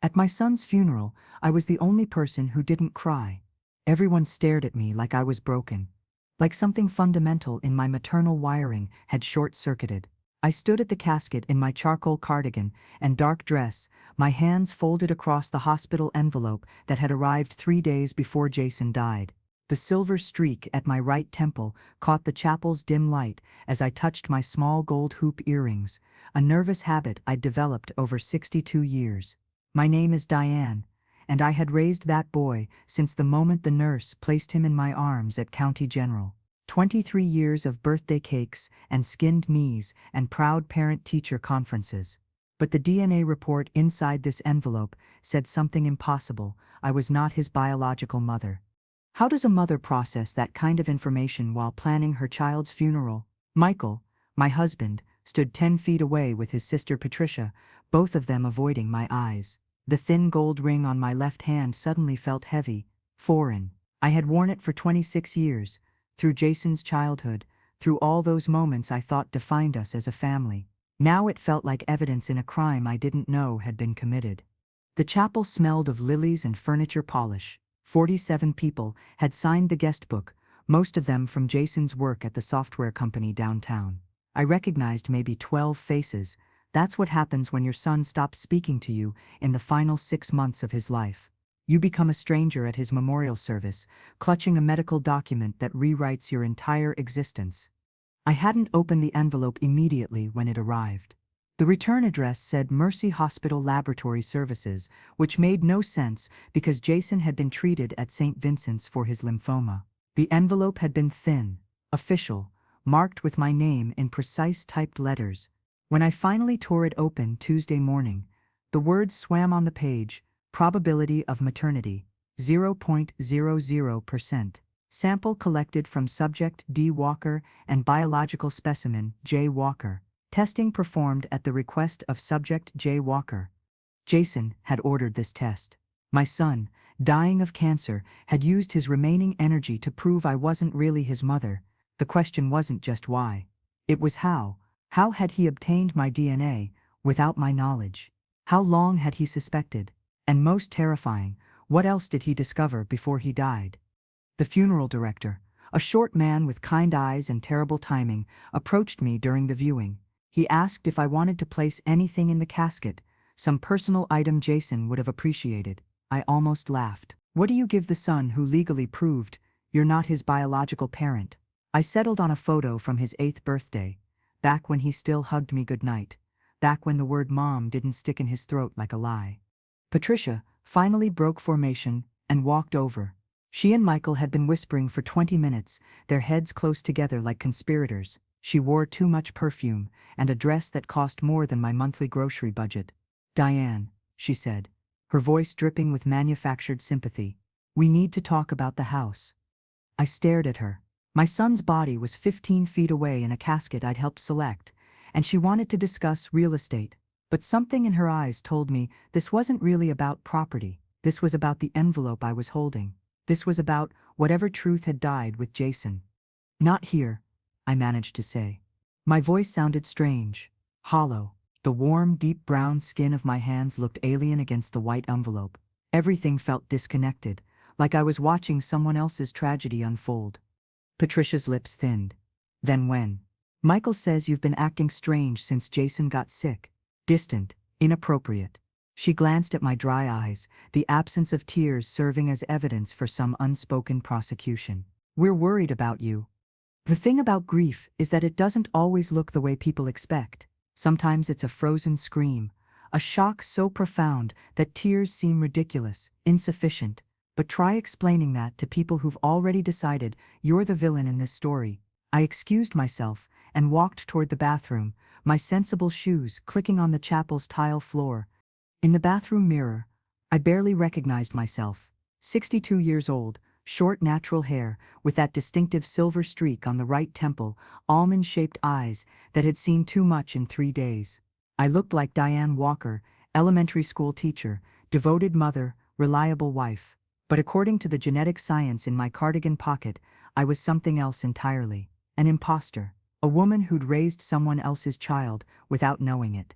At my son's funeral, I was the only person who didn't cry. Everyone stared at me like I was broken. Like something fundamental in my maternal wiring had short-circuited. I stood at the casket in my charcoal cardigan and dark dress, my hands folded across the hospital envelope that had arrived 3 days before Jason died. The silver streak at my right temple caught the chapel's dim light as I touched my small gold hoop earrings, a nervous habit I'd developed over 62 years. My name is Diane, and I had raised that boy since the moment the nurse placed him in my arms at County General. 23 years of birthday cakes and skinned knees and proud parent-teacher conferences. But the DNA report inside this envelope said something impossible. I was not his biological mother. How does a mother process that kind of information while planning her child's funeral? Michael, my husband, stood 10 feet away with his sister Patricia, both of them avoiding my eyes. The thin gold ring on my left hand suddenly felt heavy, foreign. I had worn it for 26 years, through Jason's childhood, through all those moments I thought defined us as a family. Now it felt like evidence in a crime I didn't know had been committed. The chapel smelled of lilies and furniture polish. 47 people had signed the guest book, most of them from Jason's work at the software company downtown. I recognized maybe 12 faces. That's what happens when your son stops speaking to you in the final 6 months of his life. You become a stranger at his memorial service, clutching a medical document that rewrites your entire existence. I hadn't opened the envelope immediately when it arrived. The return address said Mercy Hospital Laboratory Services, which made no sense because Jason had been treated at St. Vincent's for his lymphoma. The envelope had been thin, official, marked with my name in precise typed letters. When I finally tore it open Tuesday morning, the words swam on the page: probability of maternity, 0.00%. Sample collected from subject D. Walker and biological specimen J. Walker. Testing performed at the request of subject J. Walker. Jason had ordered this test. My son, dying of cancer, had used his remaining energy to prove I wasn't really his mother. The question wasn't just why. It was how. How had he obtained my DNA without my knowledge? How long had he suspected? And most terrifying, what else did he discover before he died? The funeral director, a short man with kind eyes and terrible timing, approached me during the viewing. He asked if I wanted to place anything in the casket, some personal item Jason would have appreciated. I almost laughed. What do you give the son who legally proved you're not his biological parent? I settled on a photo from his 8th birthday, back when he still hugged me goodnight, back when the word mom didn't stick in his throat like a lie. Patricia finally broke formation and walked over. She and Michael had been whispering for 20 minutes, their heads close together like conspirators. She wore too much perfume and a dress that cost more than my monthly grocery budget. "Diane," she said, her voice dripping with manufactured sympathy, "we need to talk about the house." I stared at her. My son's body was 15 feet away in a casket I'd helped select, and she wanted to discuss real estate. But something in her eyes told me this wasn't really about property. This was about the envelope I was holding. This was about whatever truth had died with Jason. "Not here," I managed to say. My voice sounded strange, hollow. The warm, deep brown skin of my hands looked alien against the white envelope. Everything felt disconnected, like I was watching someone else's tragedy unfold. Patricia's lips thinned. "Then when?" "Michael says you've been acting strange since Jason got sick. Distant, inappropriate." She glanced at my dry eyes, the absence of tears serving as evidence for some unspoken prosecution. "We're worried about you." The thing about grief is that it doesn't always look the way people expect. Sometimes it's a frozen scream, a shock so profound that tears seem ridiculous, insufficient. But try explaining that to people who've already decided you're the villain in this story. I excused myself and walked toward the bathroom, my sensible shoes clicking on the chapel's tile floor. In the bathroom mirror, I barely recognized myself. 62 years old, short natural hair, with that distinctive silver streak on the right temple, almond-shaped eyes that had seen too much in 3 days. I looked like Diane Walker, elementary school teacher, devoted mother, reliable wife. But according to the genetic science in my cardigan pocket, I was something else entirely. An imposter. A woman who'd raised someone else's child without knowing it.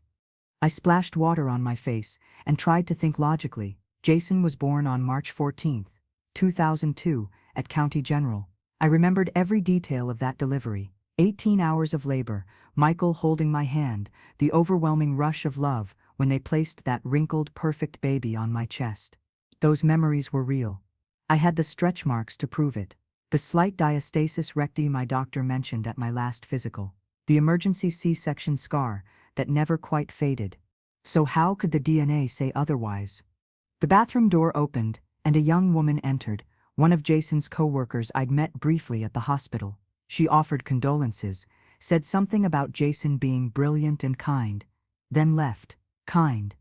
I splashed water on my face and tried to think logically. Jason was born on March 14th, 2002, at County General. I remembered every detail of that delivery. 18 hours of labor, Michael holding my hand, the overwhelming rush of love when they placed that wrinkled, perfect baby on my chest. Those memories were real. I had the stretch marks to prove it. The slight diastasis recti my doctor mentioned at my last physical. The emergency C-section scar that never quite faded. So how could the DNA say otherwise? The bathroom door opened, and a young woman entered, one of Jason's co-workers I'd met briefly at the hospital. She offered condolences, said something about Jason being brilliant and kind, then left. Kind.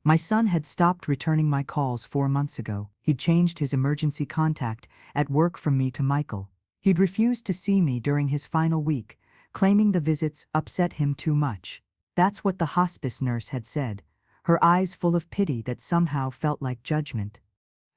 My son had stopped returning my calls 4 months ago. He'd changed his emergency contact at work from me to Michael. He'd refused to see me during his final week, claiming the visits upset him too much. That's what the hospice nurse had said, her eyes full of pity that somehow felt like judgment.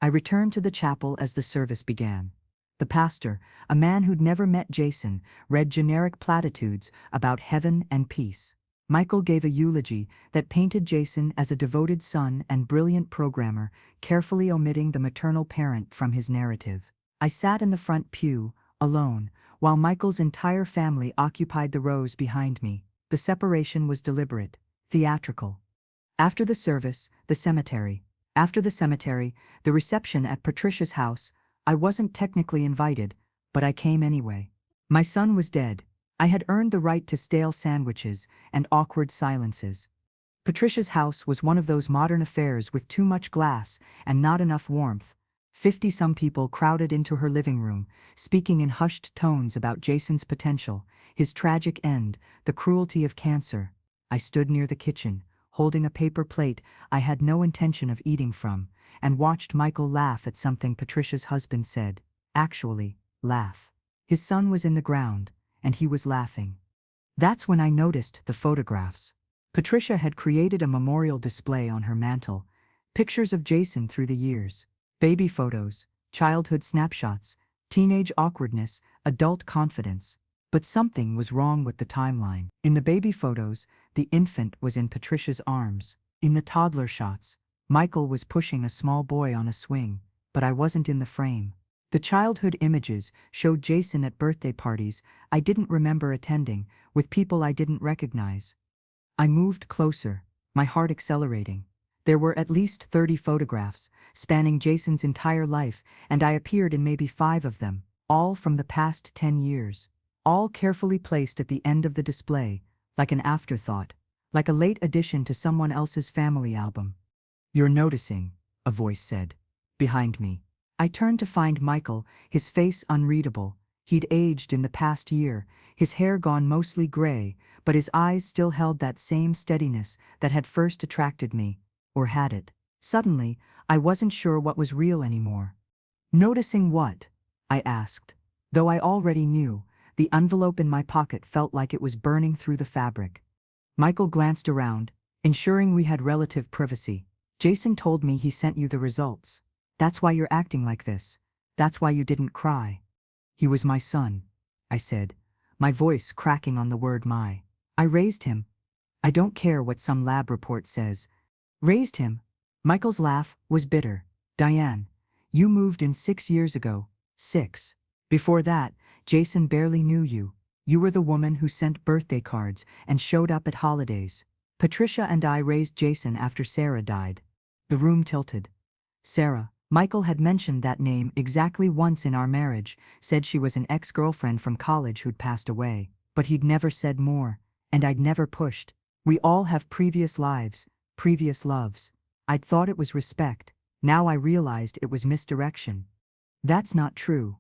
I returned to the chapel as the service began. The pastor, a man who'd never met Jason, read generic platitudes about heaven and peace. Michael gave a eulogy that painted Jason as a devoted son and brilliant programmer, carefully omitting the maternal parent from his narrative. I sat in the front pew, alone, while Michael's entire family occupied the rows behind me. The separation was deliberate, theatrical. After the service, the cemetery. After the cemetery, the reception at Patricia's house. I wasn't technically invited, but I came anyway. My son was dead. I had earned the right to stale sandwiches and awkward silences. Patricia's house was one of those modern affairs with too much glass and not enough warmth. 50-some people crowded into her living room, speaking in hushed tones about Jason's potential, his tragic end, the cruelty of cancer. I stood near the kitchen, holding a paper plate I had no intention of eating from, and watched Michael laugh at something Patricia's husband said. Actually, laugh. His son was in the ground, and he was laughing. That's when I noticed the photographs. Patricia had created a memorial display on her mantel, pictures of Jason through the years. Baby photos, childhood snapshots, teenage awkwardness, adult confidence. But something was wrong with the timeline. In the baby photos, the infant was in Patricia's arms. In the toddler shots, Michael was pushing a small boy on a swing, but I wasn't in the frame. The childhood images showed Jason at birthday parties I didn't remember attending, with people I didn't recognize. I moved closer, my heart accelerating. There were at least 30 photographs, spanning Jason's entire life, and I appeared in maybe 5 of them, all from the past 10 years. All carefully placed at the end of the display, like an afterthought, like a late addition to someone else's family album. "You're noticing," a voice said, behind me. I turned to find Michael, his face unreadable. He'd aged in the past year, his hair gone mostly gray, but his eyes still held that same steadiness that had first attracted me. Or had it? Suddenly, I wasn't sure what was real anymore. "Noticing what?" I asked. Though I already knew, the envelope in my pocket felt like it was burning through the fabric. Michael glanced around, ensuring we had relative privacy. "Jason told me he sent you the results. That's why you're acting like this. That's why you didn't cry." "He was my son," I said, my voice cracking on the word my. "I raised him. I don't care what some lab report says. Raised him." Michael's laugh was bitter. "Diane, you moved in 6 years ago. 6. Before that, Jason barely knew you. You were the woman who sent birthday cards and showed up at holidays. Patricia and I raised Jason after Sarah died." The room tilted. Sarah. Michael had mentioned that name exactly once in our marriage, said she was an ex-girlfriend from college who'd passed away. But he'd never said more, and I'd never pushed. We all have previous lives, previous loves. I'd thought it was respect. Now I realized it was misdirection. "That's not true,"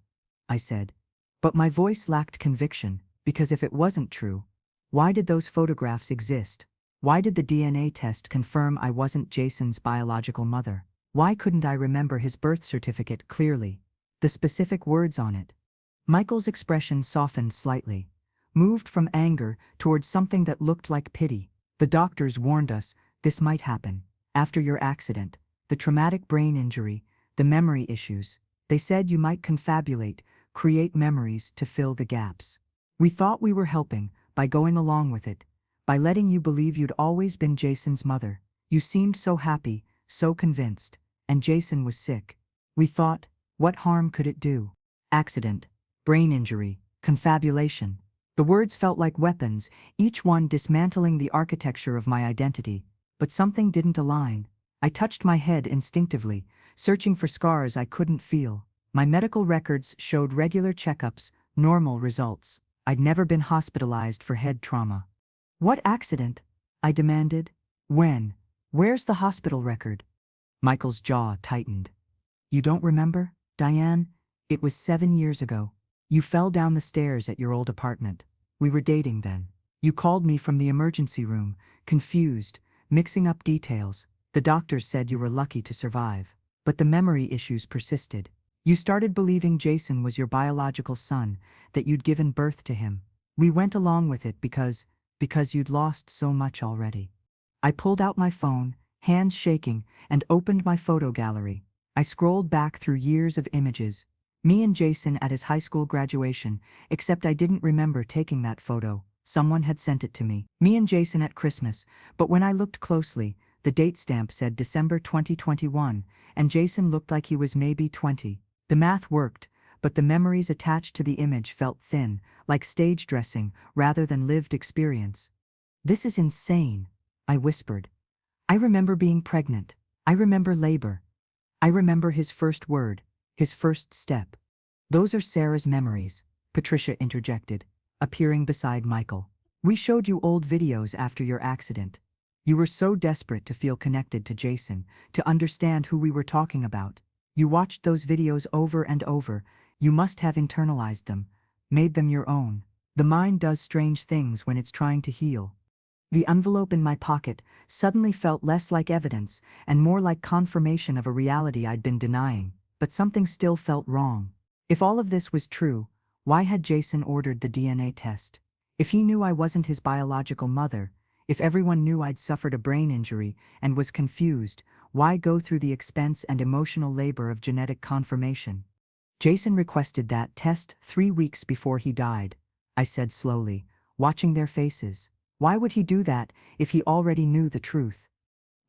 I said. But my voice lacked conviction, because if it wasn't true, why did those photographs exist? Why did the DNA test confirm I wasn't Jason's biological mother? Why couldn't I remember his birth certificate clearly, the specific words on it? Michael's expression softened slightly, moved from anger towards something that looked like pity. "The doctors warned us this might happen. After your accident, the traumatic brain injury, the memory issues. They said you might confabulate, create memories to fill the gaps. We thought we were helping by going along with it, By letting you believe you'd always been Jason's mother. You seemed so happy, so convinced. And Jason was sick. We thought, what harm could it do? Accident, brain injury, confabulation. The words felt like weapons, each one dismantling the architecture of my identity. But something didn't align. I touched my head instinctively, searching for scars I couldn't feel. My medical records showed regular checkups, normal results. I'd never been hospitalized for head trauma. What accident? I demanded. When? Where's the hospital record? Michael's jaw tightened. You don't remember, Diane? It was 7 years ago. You fell down the stairs at your old apartment. We were dating then. You called me from the emergency room, confused, mixing up details. The doctors said you were lucky to survive. But the memory issues persisted. You started believing Jason was your biological son, that you'd given birth to him. We went along with it because you'd lost so much already. I pulled out my phone, hands shaking, and opened my photo gallery. I scrolled back through years of images. Me and Jason at his high school graduation, except I didn't remember taking that photo. Someone had sent it to me. Me and Jason at Christmas, but when I looked closely, the date stamp said December 2021, and Jason looked like he was maybe 20. The math worked, but the memories attached to the image felt thin, like stage dressing rather than lived experience. This is insane, I whispered. I remember being pregnant. I remember labor. I remember his first word, his first step. Those are Sarah's memories, Patricia interjected, appearing beside Michael. We showed you old videos after your accident. You were so desperate to feel connected to Jason, to understand who we were talking about. You watched those videos over and over. You must have internalized them, made them your own. The mind does strange things when it's trying to heal. The envelope in my pocket suddenly felt less like evidence and more like confirmation of a reality I'd been denying, but something still felt wrong. If all of this was true, why had Jason ordered the DNA test? If he knew I wasn't his biological mother, if everyone knew I'd suffered a brain injury and was confused, why go through the expense and emotional labor of genetic confirmation? Jason requested that test 3 weeks before he died, I said slowly, watching their faces. Why would he do that if he already knew the truth?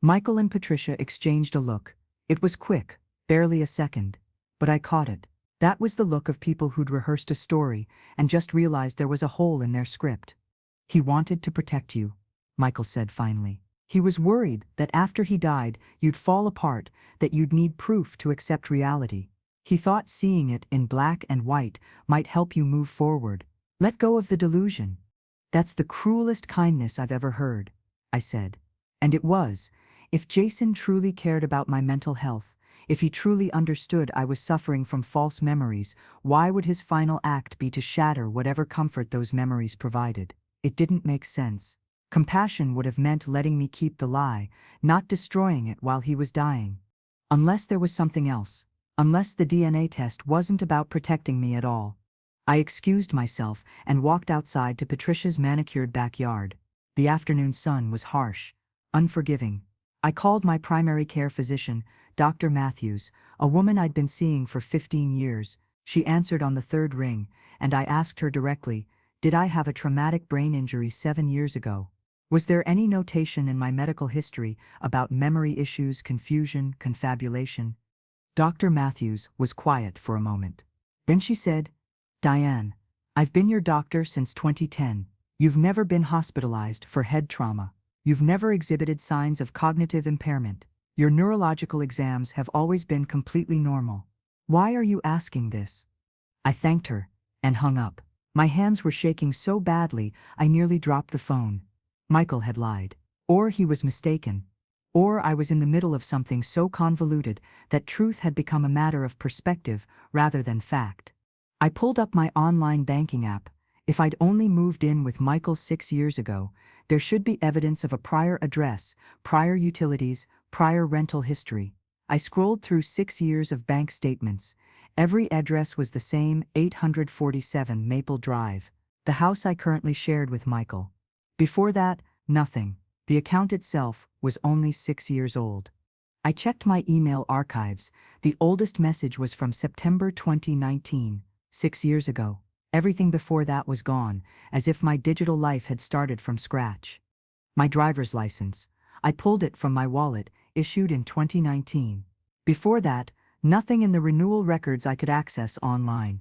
Michael and Patricia exchanged a look. It was quick, barely a second, but I caught it. That was the look of people who'd rehearsed a story and just realized there was a hole in their script. He wanted to protect you, Michael said finally. He was worried that after he died, you'd fall apart, that you'd need proof to accept reality. He thought seeing it in black and white might help you move forward. Let go of the delusion. That's the cruelest kindness I've ever heard, I said. And it was. If Jason truly cared about my mental health, if he truly understood I was suffering from false memories, why would his final act be to shatter whatever comfort those memories provided? It didn't make sense. Compassion would have meant letting me keep the lie, not destroying it while he was dying. Unless there was something else. Unless the DNA test wasn't about protecting me at all. I excused myself and walked outside to Patricia's manicured backyard. The afternoon sun was harsh, unforgiving. I called my primary care physician, Dr. Matthews, a woman I'd been seeing for 15 years. She answered on the third ring, and I asked her directly, did I have a traumatic brain injury 7 years ago? Was there any notation in my medical history about memory issues, confusion, confabulation? Dr. Matthews was quiet for a moment. Then she said, Diane, I've been your doctor since 2010. You've never been hospitalized for head trauma. You've never exhibited signs of cognitive impairment. Your neurological exams have always been completely normal. Why are you asking this? I thanked her and hung up. My hands were shaking so badly I nearly dropped the phone. Michael had lied. Or he was mistaken. Or I was in the middle of something so convoluted that truth had become a matter of perspective rather than fact. I pulled up my online banking app. If I'd only moved in with Michael 6 years ago, there should be evidence of a prior address, prior utilities, prior rental history. I scrolled through 6 years of bank statements. Every address was the same, 847 Maple Drive, the house I currently shared with Michael. Before that, nothing. The account itself was only 6 years old. I checked my email archives. The oldest message was from September 2019. 6 years ago. Everything before that was gone, as if my digital life had started from scratch. My driver's license. I pulled it from my wallet, issued in 2019. Before that, nothing in the renewal records I could access online.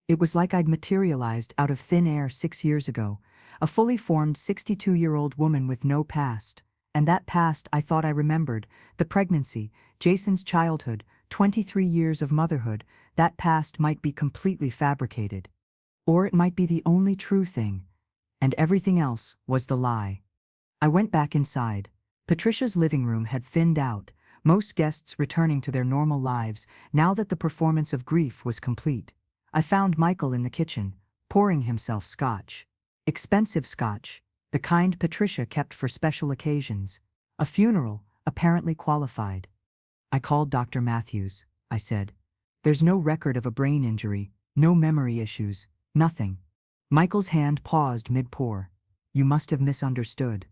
It was like I'd materialized out of thin air 6 years ago, a fully formed 62-year-old woman with no past. And that past I thought I remembered, the pregnancy, Jason's childhood, 23 years of motherhood, that past might be completely fabricated. Or it might be the only true thing, and everything else was the lie. I went back inside. Patricia's living room had thinned out, most guests returning to their normal lives now that the performance of grief was complete. I found Michael in the kitchen, pouring himself scotch. Expensive scotch, the kind Patricia kept for special occasions. A funeral, apparently qualified. I called Dr. Matthews, I said. There's no record of a brain injury, no memory issues, nothing. Michael's hand paused mid-pour. You must have misunderstood.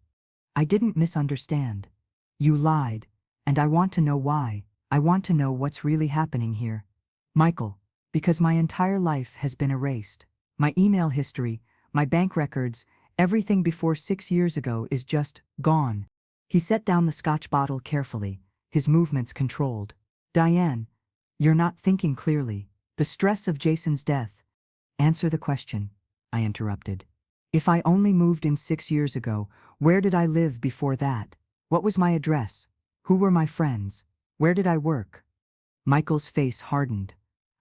I didn't misunderstand. You lied, and I want to know why. I want to know what's really happening here. Michael, because my entire life has been erased. My email history, my bank records, everything before 6 years ago is just gone. He set down the scotch bottle carefully, his movements controlled. Diane, you're not thinking clearly. The stress of Jason's death. Answer the question, I interrupted. If I only moved in 6 years ago, where did I live before that? What was my address? Who were my friends? Where did I work? Michael's face hardened.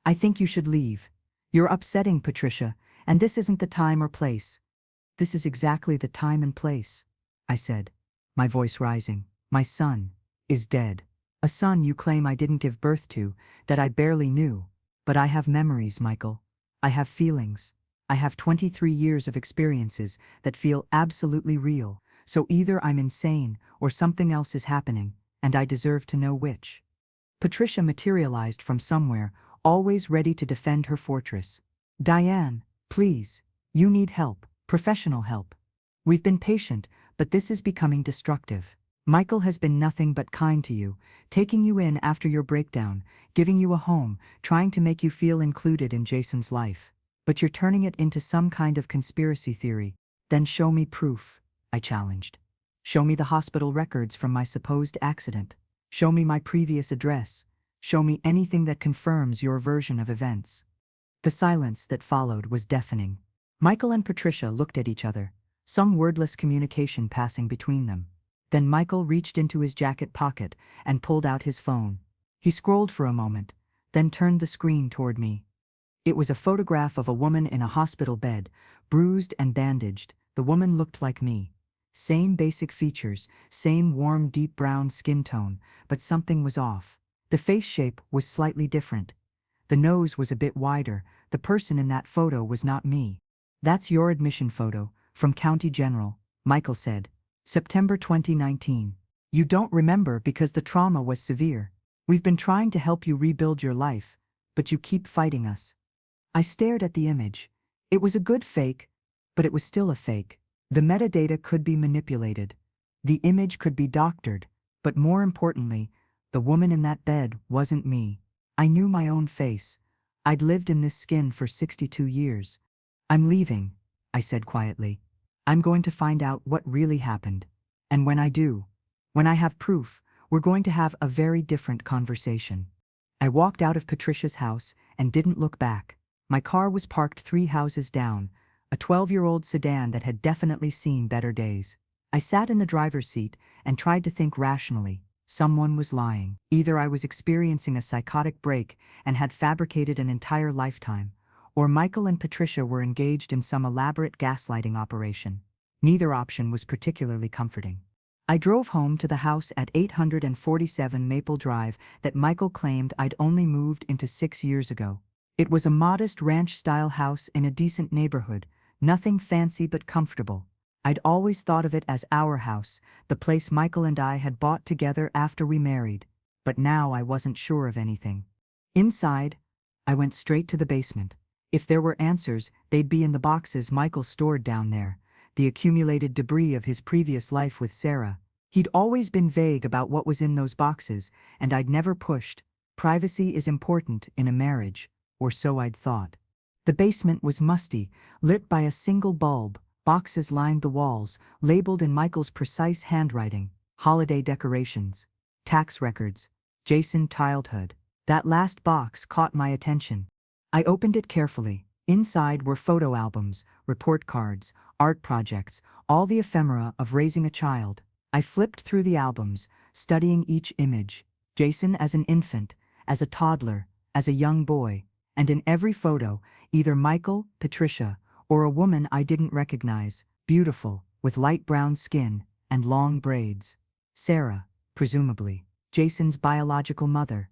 I think you should leave. You're upsetting Patricia, and this isn't the time or place. This is exactly the time and place, I said, my voice rising. My son is dead. A son you claim I didn't give birth to, that I barely knew. But I have memories, Michael. I have feelings. I have 23 years of experiences that feel absolutely real. So either I'm insane or something else is happening, and I deserve to know which. Patricia materialized from somewhere, always ready to defend her fortress. Diane, please, you need help, professional help. We've been patient, but this is becoming destructive. Michael has been nothing but kind to you, taking you in after your breakdown, giving you a home, trying to make you feel included in Jason's life. But you're turning it into some kind of conspiracy theory. Then show me proof, I challenged. Show me the hospital records from my supposed accident. Show me my previous address. Show me anything that confirms your version of events. The silence that followed was deafening. Michael and Patricia looked at each other, some wordless communication passing between them. Then Michael reached into his jacket pocket and pulled out his phone. He scrolled for a moment, then turned the screen toward me. It was a photograph of a woman in a hospital bed, bruised and bandaged. The woman looked like me. Same basic features, same warm deep brown skin tone, but something was off. The face shape was slightly different. The nose was a bit wider. The person in that photo was not me. That's your admission photo, from County General, Michael said. September 2019. You don't remember because the trauma was severe. We've been trying to help you rebuild your life, but you keep fighting us. I stared at the image. It was a good fake, but it was still a fake. The metadata could be manipulated. The image could be doctored, but more importantly, the woman in that bed wasn't me. I knew my own face. I'd lived in this skin for 62 years. I'm leaving, I said quietly. I'm going to find out what really happened. And when I do, when I have proof, we're going to have a very different conversation. I walked out of Patricia's house and didn't look back. My car was parked 3 houses down, a 12-year-old sedan that had definitely seen better days. I sat in the driver's seat and tried to think rationally. Someone was lying. Either I was experiencing a psychotic break and had fabricated an entire lifetime, or Michael and Patricia were engaged in some elaborate gaslighting operation. Neither option was particularly comforting. I drove home to the house at 847 Maple Drive that Michael claimed I'd only moved into 6 years ago. It was a modest ranch-style house in a decent neighborhood, nothing fancy but comfortable. I'd always thought of it as our house, the place Michael and I had bought together after we married, but now I wasn't sure of anything. Inside, I went straight to the basement. If there were answers, they'd be in the boxes Michael stored down there, the accumulated debris of his previous life with Sarah. He'd always been vague about what was in those boxes, and I'd never pushed. Privacy is important in a marriage, or so I'd thought. The basement was musty, lit by a single bulb, Boxes lined the walls, labeled in Michael's precise handwriting: holiday decorations, tax records, Jason childhood. That last box caught my attention. I opened it carefully. Inside were photo albums, report cards, art projects, all the ephemera of raising a child. I flipped through the albums, studying each image: Jason as an infant, as a toddler, as a young boy, and in every photo, either Michael, Patricia, or a woman I didn't recognize, beautiful, with light brown skin and long braids. Sarah, presumably, Jason's biological mother.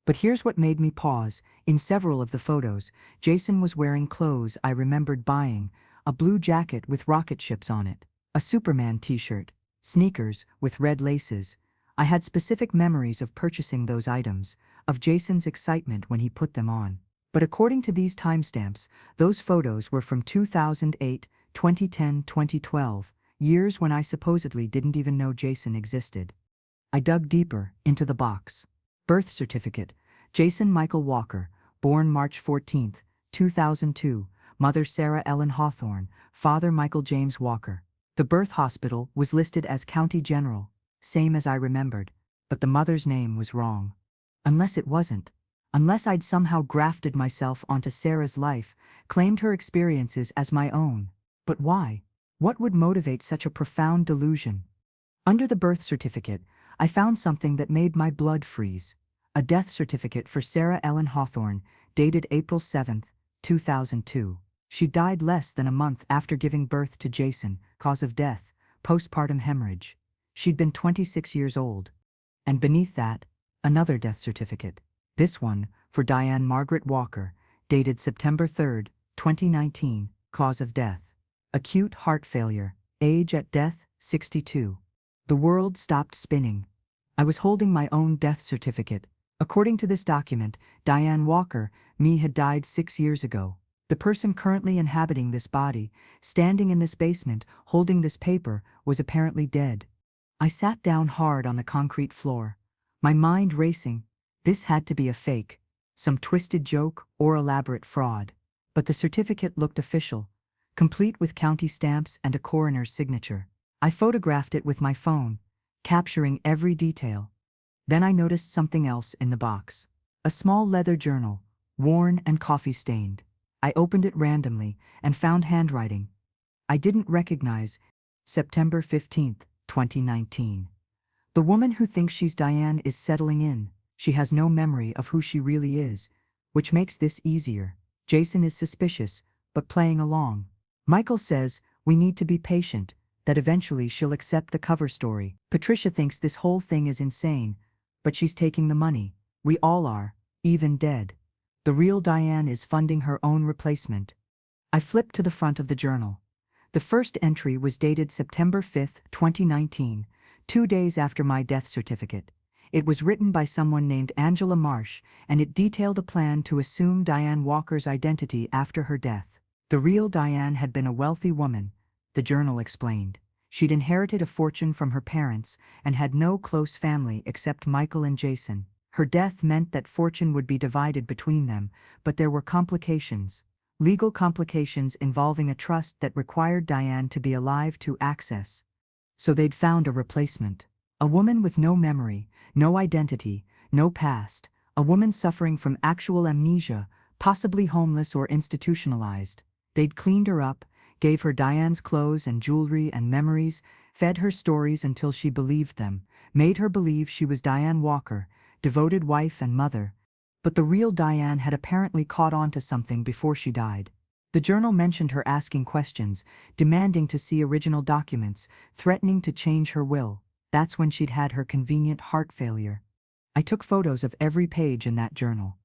But here's what made me pause. In several of the photos, Jason was wearing clothes I remembered buying: a blue jacket with rocket ships on it, a Superman t-shirt, sneakers with red laces. I had specific memories of purchasing those items, of Jason's excitement when he put them on. But according to these timestamps, those photos were from 2008, 2010, 2012, years when I supposedly didn't even know Jason existed. I dug deeper into the box. Birth certificate: Jason Michael Walker, born March 14, 2002, mother Sarah Ellen Hawthorne, father Michael James Walker. The birth hospital was listed as County General, same as I remembered, but the mother's name was wrong. Unless it wasn't. Unless I'd somehow grafted myself onto Sarah's life, claimed her experiences as my own. But why? What would motivate such a profound delusion? Under the birth certificate, I found something that made my blood freeze: a death certificate for Sarah Ellen Hawthorne, dated April 7, 2002. She died less than a month after giving birth to Jason, cause of death: postpartum hemorrhage. She'd been 26 years old. And beneath that, another death certificate. This one, for Diane Margaret Walker, dated September 3, 2019, cause of death: acute heart failure, age at death, 62. The world stopped spinning. I was holding my own death certificate. According to this document, Diane Walker, me, had died 6 years ago. The person currently inhabiting this body, standing in this basement, holding this paper, was apparently dead. I sat down hard on the concrete floor, my mind racing. This had to be a fake, some twisted joke or elaborate fraud. But the certificate looked official, complete with county stamps and a coroner's signature. I photographed it with my phone, capturing every detail. Then I noticed something else in the box: a small leather journal, worn and coffee-stained. I opened it randomly and found handwriting I didn't recognize: September 15, 2019. The woman who thinks she's Diane is settling in. She has no memory of who she really is, which makes this easier. Jason is suspicious, but playing along. Michael says we need to be patient, that eventually she'll accept the cover story. Patricia thinks this whole thing is insane, but she's taking the money. We all are, even dead. The real Diane is funding her own replacement. I flipped to the front of the journal. The first entry was dated September 5, 2019, 2 days after my death certificate. It was written by someone named Angela Marsh, and it detailed a plan to assume Diane Walker's identity after her death. The real Diane had been a wealthy woman, the journal explained. She'd inherited a fortune from her parents and had no close family except Michael and Jason. Her death meant that fortune would be divided between them, but there were complications. Legal complications involving a trust that required Diane to be alive to access. So they'd found a replacement. A woman with no memory, no identity, no past. A woman suffering from actual amnesia, possibly homeless or institutionalized. They'd cleaned her up, gave her Diane's clothes and jewelry and memories, fed her stories until she believed them, made her believe she was Diane Walker, devoted wife and mother. But the real Diane had apparently caught on to something before she died. The journal mentioned her asking questions, demanding to see original documents, threatening to change her will. That's when she'd had her convenient heart failure. I took photos of every page in that journal.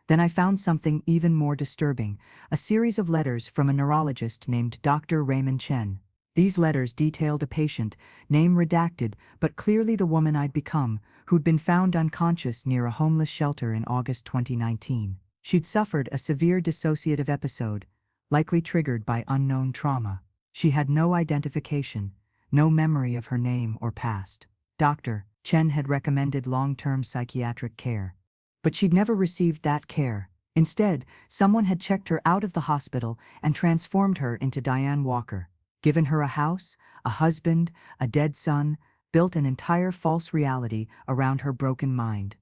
Then I found something even more disturbing: a series of letters from a neurologist named Dr. Raymond Chen. These letters detailed a patient, name redacted, but clearly the woman I'd become, who'd been found unconscious near a homeless shelter in August 2019. She'd suffered a severe dissociative episode, likely triggered by unknown trauma. She had no identification, no memory of her name or past. Dr. Chen had recommended long-term psychiatric care. But she'd never received that care. Instead, someone had checked her out of the hospital and transformed her into Diane Walker, given her a house, a husband, a dead son, built an entire false reality around her broken mind.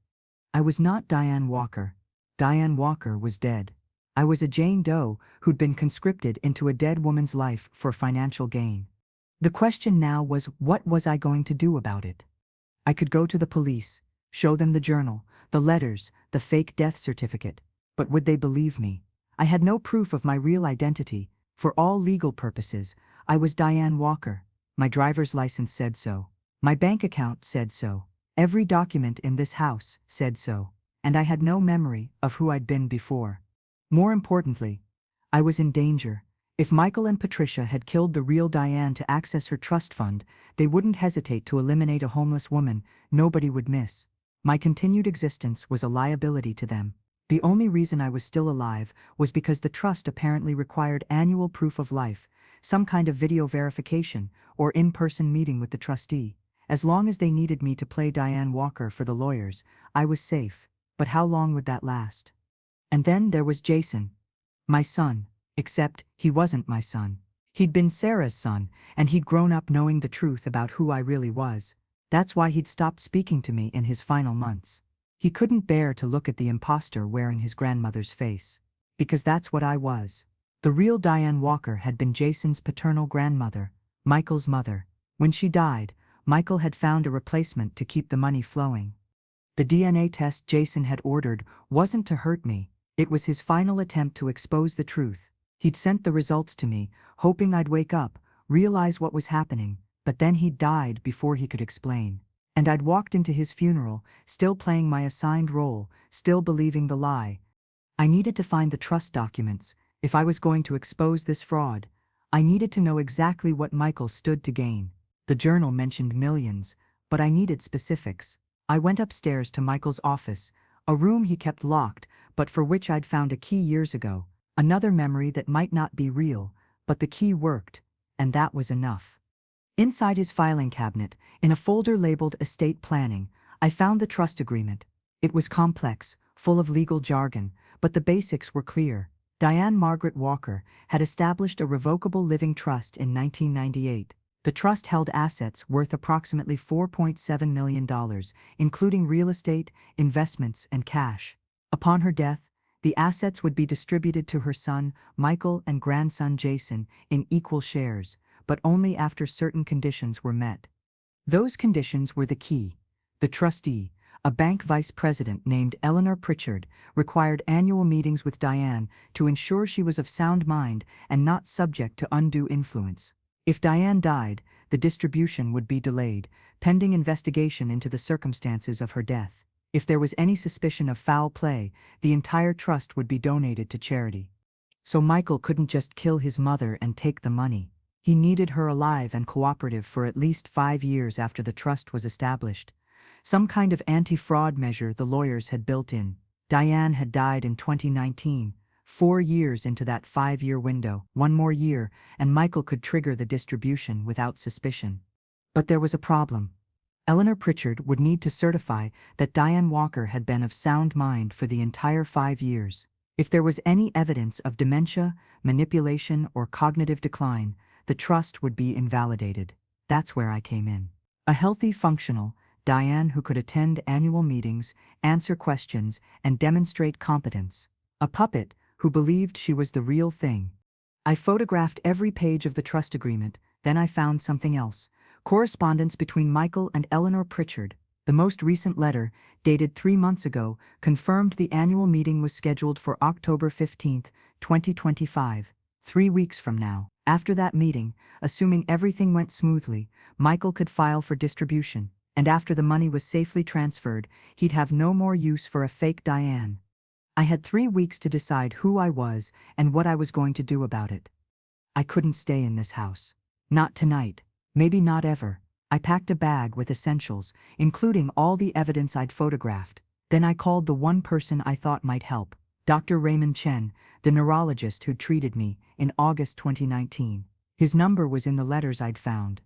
I was not Diane Walker. Diane Walker was dead. I was a Jane Doe who'd been conscripted into a dead woman's life for financial gain. The question now was, what was I going to do about it? I could go to the police, show them the journal, the letters, the fake death certificate, but would they believe me? I had no proof of my real identity. For all legal purposes, I was Diane Walker. My driver's license said so. My bank account said so. Every document in this house said so. And I had no memory of who I'd been before. More importantly, I was in danger. If Michael and Patricia had killed the real Diane to access her trust fund, they wouldn't hesitate to eliminate a homeless woman nobody would miss. My continued existence was a liability to them. The only reason I was still alive was because the trust apparently required annual proof of life, some kind of video verification, or in-person meeting with the trustee. As long as they needed me to play Diane Walker for the lawyers, I was safe. But how long would that last? And then there was Jason, my son, except he wasn't my son. He'd been Sarah's son, and he'd grown up knowing the truth about who I really was. That's why he'd stopped speaking to me in his final months. He couldn't bear to look at the imposter wearing his grandmother's face. Because that's what I was. The real Diane Walker had been Jason's paternal grandmother, Michael's mother. When she died, Michael had found a replacement to keep the money flowing. The DNA test Jason had ordered wasn't to hurt me. It was his final attempt to expose the truth. He'd sent the results to me, hoping I'd wake up, realize what was happening, but then he'd died before he could explain. And I'd walked into his funeral, still playing my assigned role, still believing the lie. I needed to find the trust documents. If I was going to expose this fraud, I needed to know exactly what Michael stood to gain. The journal mentioned millions, but I needed specifics. I went upstairs to Michael's office, a room he kept locked, but for which I'd found a key years ago. Another memory that might not be real, but the key worked, and that was enough. Inside his filing cabinet, in a folder labeled Estate Planning, I found the trust agreement. It was complex, full of legal jargon, but the basics were clear. Diane Margaret Walker had established a revocable living trust in 1998. The trust held assets worth approximately $4.7 million, including real estate, investments, and cash. Upon her death, the assets would be distributed to her son, Michael, and grandson Jason in equal shares, but only after certain conditions were met. Those conditions were the key. The trustee, a bank vice president named Eleanor Pritchard, required annual meetings with Diane to ensure she was of sound mind and not subject to undue influence. If Diane died, the distribution would be delayed, pending investigation into the circumstances of her death. If there was any suspicion of foul play, the entire trust would be donated to charity. So Michael couldn't just kill his mother and take the money. He needed her alive and cooperative for at least 5 years after the trust was established. Some kind of anti-fraud measure the lawyers had built in. Diane had died in 2019, 4 years into that 5-year window. 1 more year, and Michael could trigger the distribution without suspicion. But there was a problem. Eleanor Pritchard would need to certify that Diane Walker had been of sound mind for the entire 5 years. If there was any evidence of dementia, manipulation, or cognitive decline, the trust would be invalidated. That's where I came in. A healthy, functional Diane who could attend annual meetings, answer questions, and demonstrate competence. A puppet who believed she was the real thing. I photographed every page of the trust agreement, then I found something else. Correspondence between Michael and Eleanor Pritchard. The most recent letter, dated 3 months ago, confirmed the annual meeting was scheduled for October 15, 2025, 3 weeks from now. After that meeting, assuming everything went smoothly, Michael could file for distribution, and after the money was safely transferred, he'd have no more use for a fake Diane. I had 3 weeks to decide who I was and what I was going to do about it. I couldn't stay in this house. Not tonight, maybe not ever. I packed a bag with essentials, including all the evidence I'd photographed. Then I called the one person I thought might help, Dr. Raymond Chen, the neurologist who'd treated me, in August 2019. His number was in the letters I'd found.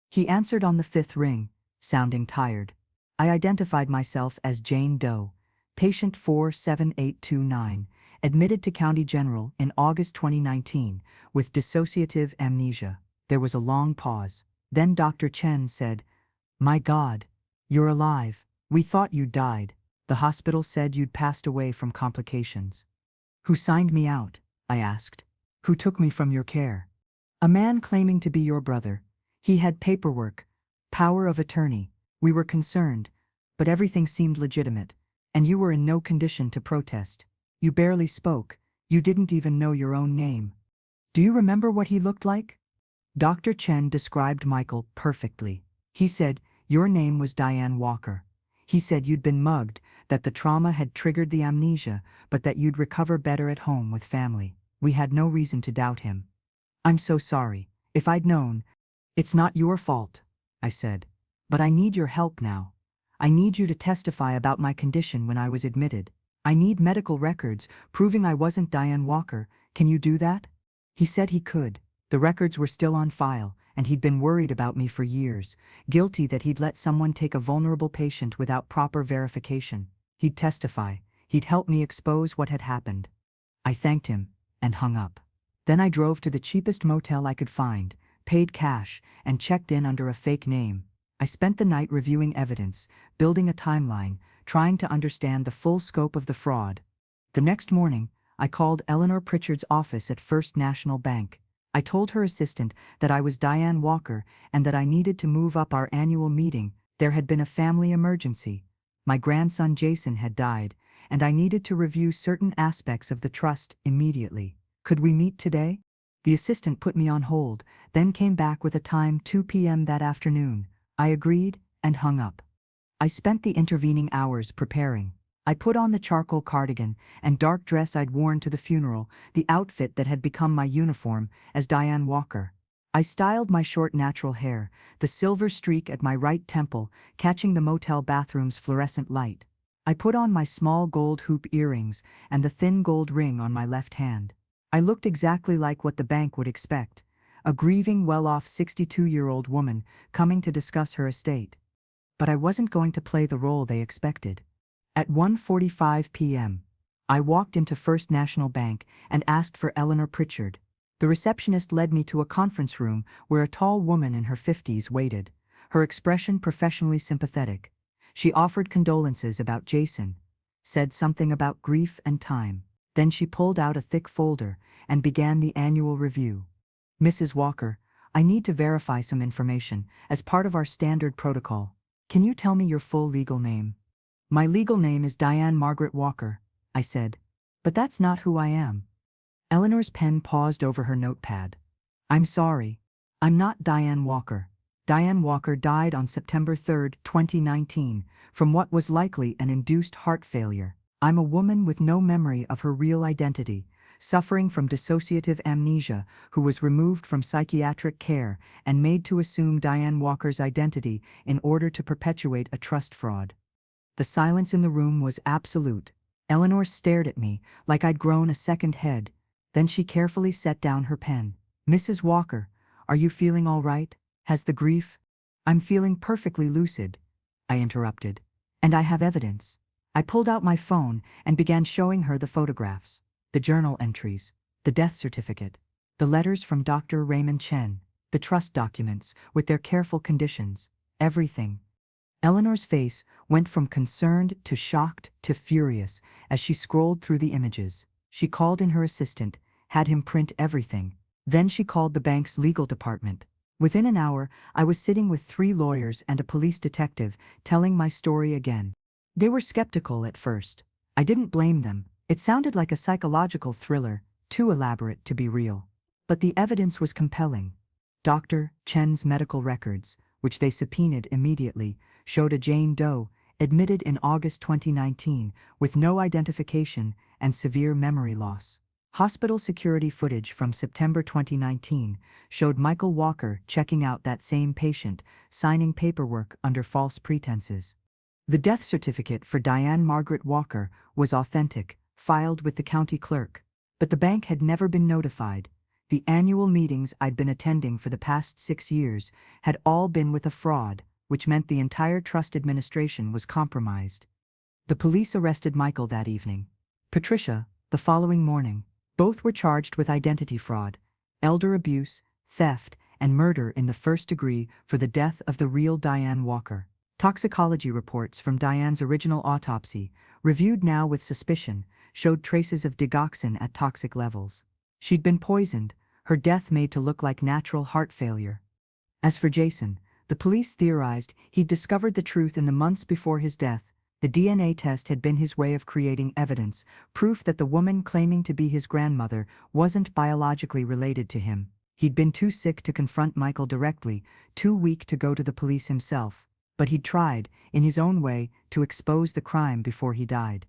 He answered on the 5th ring, sounding tired. I identified myself as Jane Doe, patient 47829, admitted to County General in August 2019, with dissociative amnesia. There was a long pause. Then Dr. Chen said, "My God, you're alive. We thought you'd died. The hospital said you'd passed away from complications." "Who signed me out?" I asked. "Who took me from your care?" "A man claiming to be your brother. He had paperwork, power of attorney. We were concerned, but everything seemed legitimate, and you were in no condition to protest. You barely spoke. You didn't even know your own name." "Do you remember what he looked like?" Dr. Chen described Michael perfectly. He said, "Your name was Diane Walker." He said you'd been mugged, that the trauma had triggered the amnesia, but that you'd recover better at home with family. We had no reason to doubt him. "I'm so sorry. If I'd known—" "It's not your fault," I said. "But I need your help now. I need you to testify about my condition when I was admitted. I need medical records proving I wasn't Diane Walker. Can you do that?" He said he could. The records were still on file, and he'd been worried about me for years, guilty that he'd let someone take a vulnerable patient without proper verification. He'd testify. He'd help me expose what had happened. I thanked him and hung up. Then I drove to the cheapest motel I could find, paid cash, and checked in under a fake name. I spent the night reviewing evidence, building a timeline, trying to understand the full scope of the fraud. The next morning, I called Eleanor Pritchard's office at First National Bank. I told her assistant that I was Diane Walker and that I needed to move up our annual meeting. There had been a family emergency. My grandson Jason had died, and I needed to review certain aspects of the trust immediately. Could we meet today? The assistant put me on hold, then came back with a time 2 p.m. that afternoon. I agreed and hung up. I spent the intervening hours preparing. I put on the charcoal cardigan and dark dress I'd worn to the funeral, the outfit that had become my uniform, as Diane Walker. I styled my short natural hair, the silver streak at my right temple catching the motel bathroom's fluorescent light. I put on my small gold hoop earrings and the thin gold ring on my left hand. I looked exactly like what the bank would expect, a grieving, well-off 62-year-old woman coming to discuss her estate. But I wasn't going to play the role they expected. At 1:45 p.m., I walked into First National Bank and asked for Eleanor Pritchard. The receptionist led me to a conference room where a tall woman in her 50s waited, her expression professionally sympathetic. She offered condolences about Jason, said something about grief and time. Then she pulled out a thick folder and began the annual review. "Mrs. Walker, I need to verify some information as part of our standard protocol. Can you tell me your full legal name?" "My legal name is Diane Margaret Walker," I said. "But that's not who I am." Eleanor's pen paused over her notepad. "I'm sorry. I'm not Diane Walker. Diane Walker died on September 3, 2019, from what was likely an induced heart failure. I'm a woman with no memory of her real identity, suffering from dissociative amnesia, who was removed from psychiatric care and made to assume Diane Walker's identity in order to perpetuate a trust fraud." The silence in the room was absolute. Eleanor stared at me like I'd grown a second head. Then she carefully set down her pen. "Mrs. Walker, are you feeling all right? Has the grief—" "I'm feeling perfectly lucid," I interrupted. "And I have evidence." I pulled out my phone and began showing her the photographs, the journal entries, the death certificate, the letters from Dr. Raymond Chen, the trust documents with their careful conditions, everything. Eleanor's face went from concerned to shocked to furious as she scrolled through the images. She called in her assistant, had him print everything. Then she called the bank's legal department. Within an hour, I was sitting with 3 lawyers and a police detective, telling my story again. They were skeptical at first. I didn't blame them. It sounded like a psychological thriller, too elaborate to be real. But the evidence was compelling. Dr. Chen's medical records, which they subpoenaed immediately, showed a Jane Doe, admitted in August 2019, with no identification and severe memory loss. Hospital security footage from September 2019 showed Michael Walker checking out that same patient, signing paperwork under false pretenses. The death certificate for Diane Margaret Walker was authentic, filed with the county clerk. But the bank had never been notified. The annual meetings I'd been attending for the past 6 years had all been with a fraud, which meant the entire trust administration was compromised. The police arrested Michael that evening. Patricia, the following morning. Both were charged with identity fraud, elder abuse, theft, and murder in the first degree for the death of the real Diane Walker. Toxicology reports from Diane's original autopsy, reviewed now with suspicion, showed traces of digoxin at toxic levels. She'd been poisoned, her death made to look like natural heart failure. As for Jason, the police theorized he'd discovered the truth in the months before his death. The DNA test had been his way of creating evidence, proof that the woman claiming to be his grandmother wasn't biologically related to him. He'd been too sick to confront Michael directly, too weak to go to the police himself. But he'd tried, in his own way, to expose the crime before he died.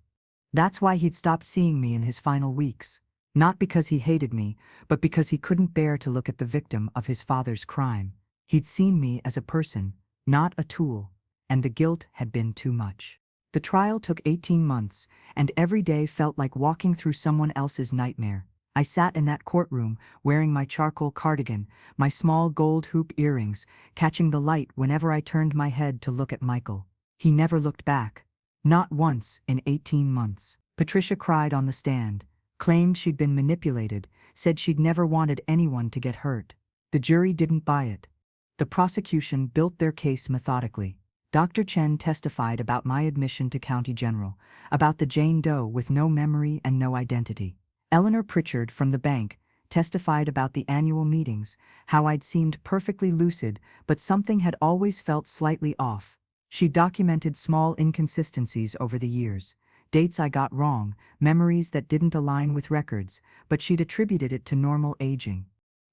That's why he'd stopped seeing me in his final weeks. Not because he hated me, but because he couldn't bear to look at the victim of his father's crime. He'd seen me as a person, not a tool, and the guilt had been too much. The trial took 18 months, and every day felt like walking through someone else's nightmare. I sat in that courtroom, wearing my charcoal cardigan, my small gold hoop earrings, catching the light whenever I turned my head to look at Michael. He never looked back. Not once in 18 months. Patricia cried on the stand, claimed she'd been manipulated, said she'd never wanted anyone to get hurt. The jury didn't buy it. The prosecution built their case methodically. Dr. Chen testified about my admission to County General, about the Jane Doe with no memory and no identity. Eleanor Pritchard from the bank testified about the annual meetings, how I'd seemed perfectly lucid, but something had always felt slightly off. She documented small inconsistencies over the years, dates I got wrong, memories that didn't align with records, but she'd attributed it to normal aging.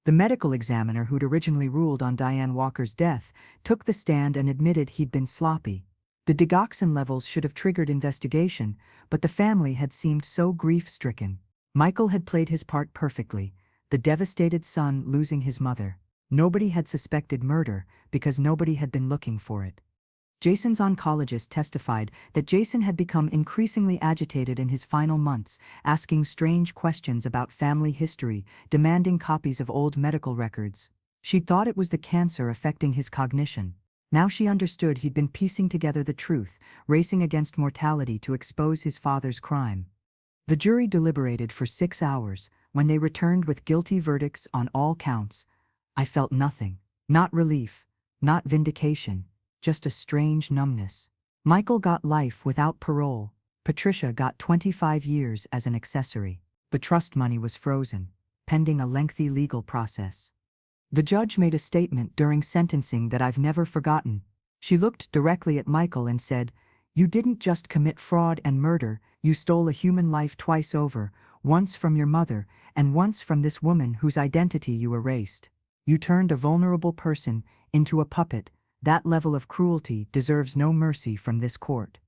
The medical examiner who'd originally ruled on Diane Walker's death took the stand and admitted he'd been sloppy. The digoxin levels should have triggered investigation, but the family had seemed so grief-stricken. Michael had played his part perfectly, the devastated son losing his mother. Nobody had suspected murder because nobody had been looking for it. Jason's oncologist testified that Jason had become increasingly agitated in his final months, asking strange questions about family history, demanding copies of old medical records. She thought it was the cancer affecting his cognition. Now she understood he'd been piecing together the truth, racing against mortality to expose his father's crime. The jury deliberated for 6 hours. When they returned with guilty verdicts on all counts, I felt nothing. Not relief, not vindication, just a strange numbness. Michael got life without parole. Patricia got 25 years as an accessory. The trust money was frozen, pending a lengthy legal process. The judge made a statement during sentencing that I've never forgotten. She looked directly at Michael and said, "You didn't just commit fraud and murder, you stole a human life twice over, once from your mother, and once from this woman whose identity you erased. You turned a vulnerable person into a puppet. That level of cruelty deserves no mercy from this court."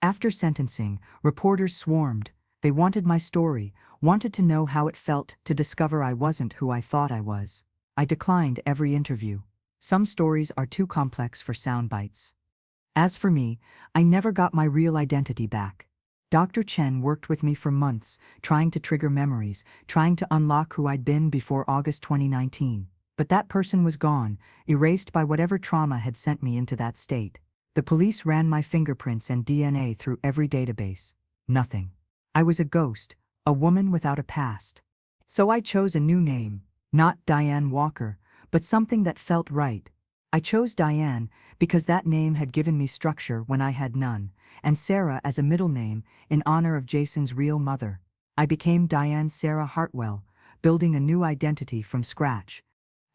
After sentencing, reporters swarmed. They wanted my story, wanted to know how it felt to discover I wasn't who I thought I was. I declined every interview. Some stories are too complex for sound bites. As for me, I never got my real identity back. Dr. Chen worked with me for months, trying to trigger memories, trying to unlock who I'd been before August 2019. But that person was gone, erased by whatever trauma had sent me into that state. The police ran my fingerprints and DNA through every database. Nothing. I was a ghost, a woman without a past. So I chose a new name, not Diane Walker, but something that felt right. I chose Diane because that name had given me structure when I had none, and Sarah as a middle name in honor of Jason's real mother. I became Diane Sarah Hartwell, building a new identity from scratch.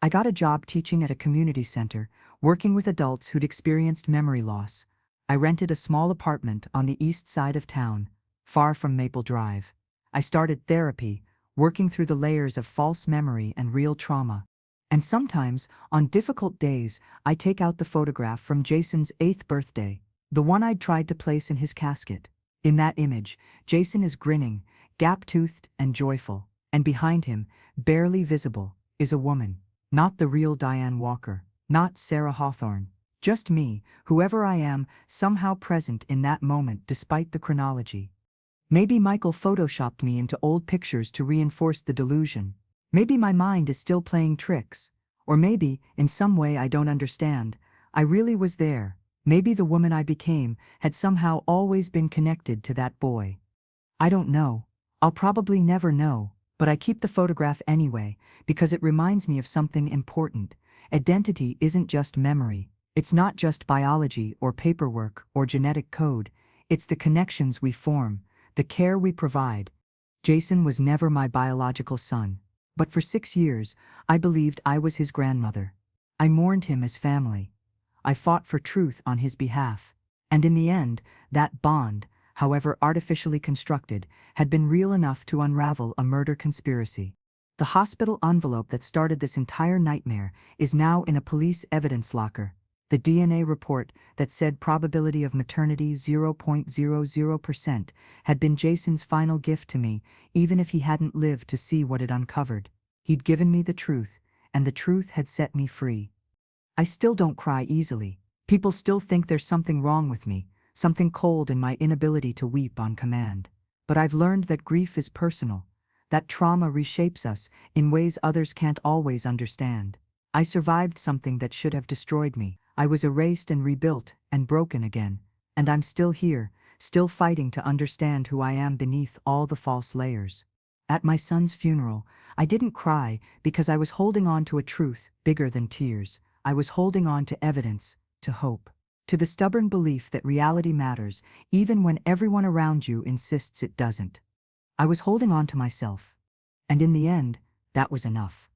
I got a job teaching at a community center, working with adults who'd experienced memory loss. I rented a small apartment on the east side of town, far from Maple Drive. I started therapy, working through the layers of false memory and real trauma. And sometimes, on difficult days, I take out the photograph from Jason's 8th birthday, the one I'd tried to place in his casket. In that image, Jason is grinning, gap-toothed and joyful, and behind him, barely visible, is a woman. Not the real Diane Walker, not Sarah Hawthorne. Just me, whoever I am, somehow present in that moment despite the chronology. Maybe Michael photoshopped me into old pictures to reinforce the delusion. Maybe my mind is still playing tricks. Or maybe, in some way I don't understand, I really was there. Maybe the woman I became had somehow always been connected to that boy. I don't know. I'll probably never know, but I keep the photograph anyway, because it reminds me of something important. Identity isn't just memory. It's not just biology or paperwork or genetic code. It's the connections we form, the care we provide. Jason was never my biological son, but for 6 years, I believed I was his grandmother. I mourned him as family. I fought for truth on his behalf. And in the end, that bond, however artificially constructed, had been real enough to unravel a murder conspiracy. The hospital envelope that started this entire nightmare is now in a police evidence locker. The DNA report that said probability of maternity 0.00% had been Jason's final gift to me, even if he hadn't lived to see what it uncovered. He'd given me the truth, and the truth had set me free. I still don't cry easily. People still think there's something wrong with me, something cold in my inability to weep on command. But I've learned that grief is personal, that trauma reshapes us in ways others can't always understand. I survived something that should have destroyed me. I was erased and rebuilt and broken again, and I'm still here, still fighting to understand who I am beneath all the false layers. At my son's funeral, I didn't cry because I was holding on to a truth bigger than tears. I was holding on to evidence, to hope, to the stubborn belief that reality matters even when everyone around you insists it doesn't. I was holding on to myself. And in the end, that was enough.